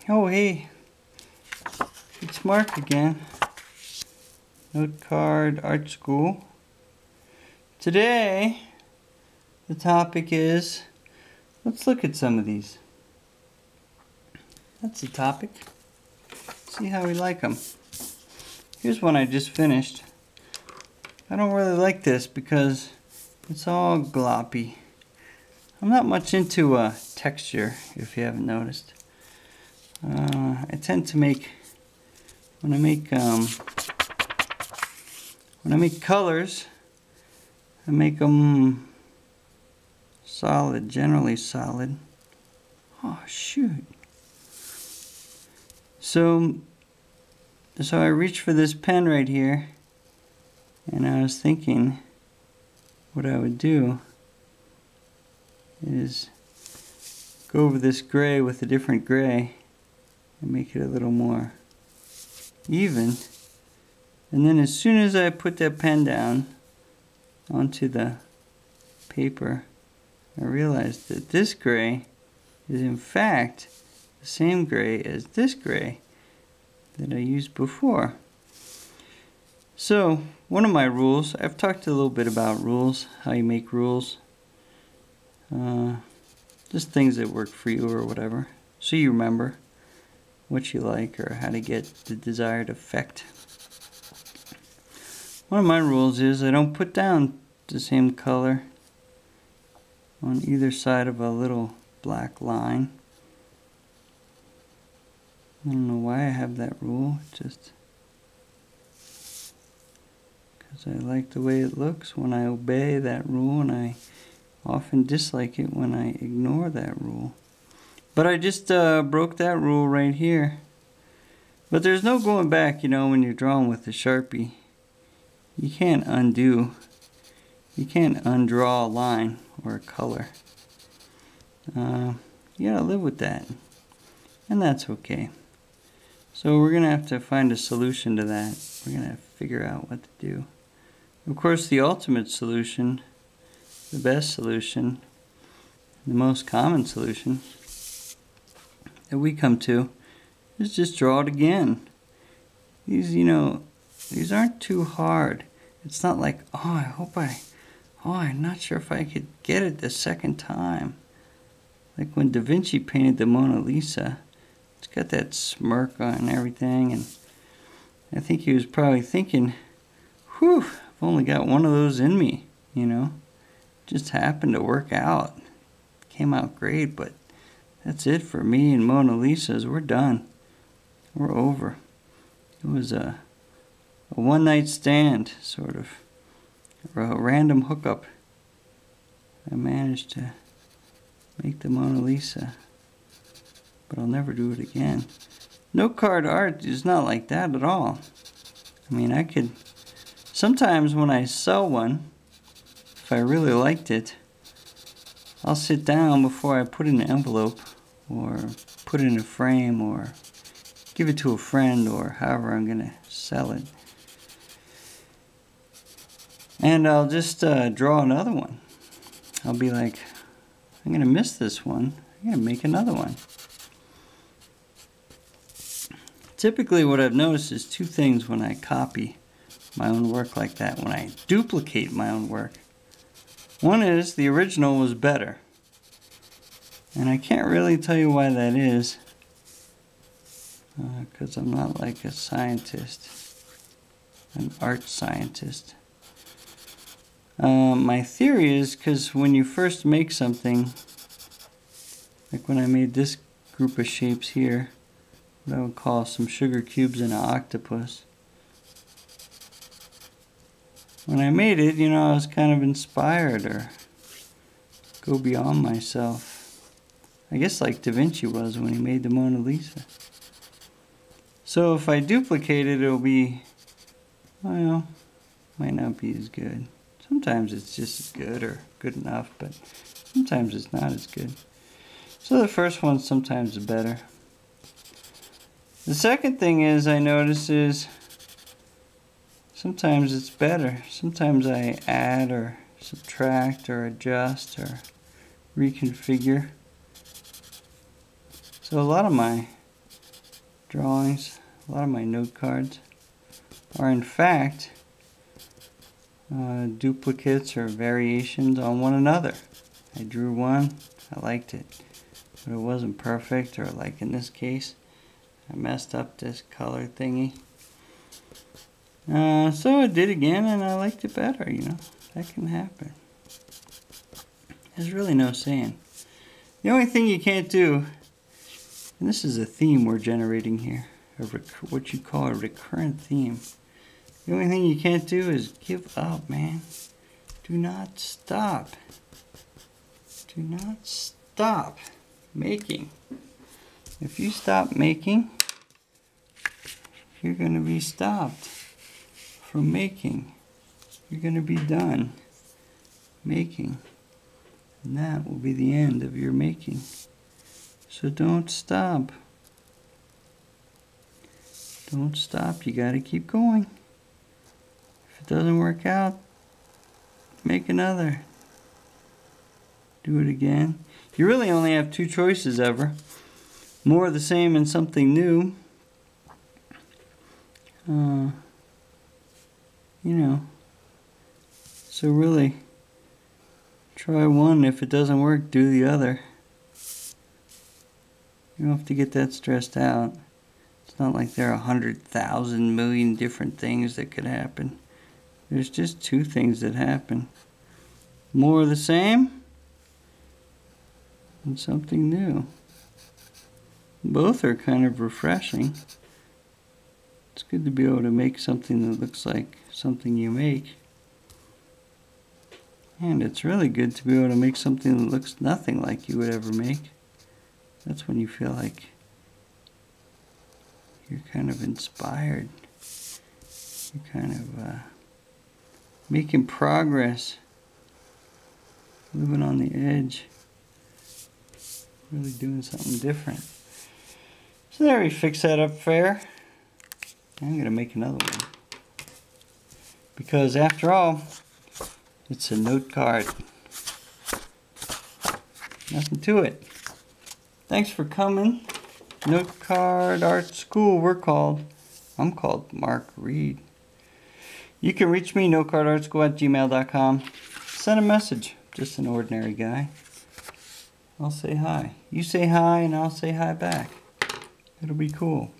Oh hey, it's Mark again. Note Card Art School. Today, the topic is, let's look at some of these. That's the topic. See how we like them. Here's one I just finished. I don't really like this because it's all gloppy. I'm not much into texture, if you haven't noticed. I tend to make, when I make colors, I make them solid, generally solid. Oh shoot! So I reached for this pen right here, and I was thinking what I would do is go over this gray with a different gray and make it a little more even. And then as soon as I put that pen down onto the paper, I realized that this gray is in fact the same gray as this gray that I used before. So one of my rules, I've talked a little bit about rules, how you make rules, just things that work for you or whatever, so you remember what you like or how to get the desired effect. One of my rules is I don't put down the same color on either side of a little black line. I don't know why I have that rule, just because I like the way it looks when I obey that rule, and I often dislike it when I ignore that rule. But I just broke that rule right here. But there's no going back, you know, when you're drawing with a Sharpie. You can't undo. You can't undraw a line or a color. You gotta live with that. And that's okay. So we're gonna have to find a solution to that. We're gonna have to figure out what to do. Of course, the ultimate solution, the best solution, the most common solution that we come to is just draw it again. These, you know, these aren't too hard. It's not like, I'm not sure if I could get it the second time. Like when Da Vinci painted the Mona Lisa, it's got that smirk on everything, and I think he was probably thinking, whew, I've only got one of those in me, you know. Just happened to work out. Came out great, but that's it for me and Mona Lisa's. We're done. We're over. It was a one-night stand, sort of. A random hookup. I managed to make the Mona Lisa, but I'll never do it again. Note card art is not like that at all. I mean, I could, sometimes when I sell one, if I really liked it, I'll sit down before I put it in an envelope or put it in a frame or give it to a friend or however I'm going to sell it. And I'll just draw another one. I'll be like, I'm going to miss this one. I'm going to make another one. Typically what I've noticed is two things when I copy my own work like that, when I duplicate my own work. One is the original was better. And I can't really tell you why that is, because I'm not like a scientist, an art scientist. My theory is because when you first make something, like when I made this group of shapes here, what I would call some sugar cubes and an octopus. When I made it, you know, I was kind of inspired or go beyond myself. I guess like Da Vinci was when he made the Mona Lisa. So if I duplicate it, it'll be, well, might not be as good. Sometimes it's just as good or good enough, but sometimes it's not as good. So the first one sometimes is better. The second thing is I notice is sometimes it's better. Sometimes I add or subtract or adjust or reconfigure. So a lot of my drawings, a lot of my note cards are in fact duplicates or variations on one another. I drew one, I liked it, but it wasn't perfect, or like in this case, I messed up this color thingy. So I did again and I liked it better, you know. That can happen. There's really no saying. The only thing you can't do, and this is a theme we're generating here, what you call a recurrent theme. The only thing you can't do is give up, man. Do not stop. Do not stop making. If you stop making, you're going to be stopped from making. You're going to be done making. And that will be the end of your making. So don't stop. Don't stop. You got to keep going. If it doesn't work out, make another. Do it again. You really only have two choices ever. More of the same and something new. You know. So really, try one. If it doesn't work, do the other. You don't have to get that stressed out. It's not like there are 100,000 million different things that could happen. There's just two things that happen. More of the same and something new. Both are kind of refreshing. It's good to be able to make something that looks like something you make. And it's really good to be able to make something that looks nothing like you would ever make. That's when you feel like you're kind of inspired. You're kind of making progress. Living on the edge. Really doing something different. So there, we fix that up fair. I'm going to make another one. Because after all, it's a note card. Nothing to it. Thanks for coming. Note Card Art School, I'm called Mark Reid. You can reach me, notecardartschool@gmail.com. Send a message. Just an ordinary guy. I'll say hi. You say hi and I'll say hi back. It'll be cool.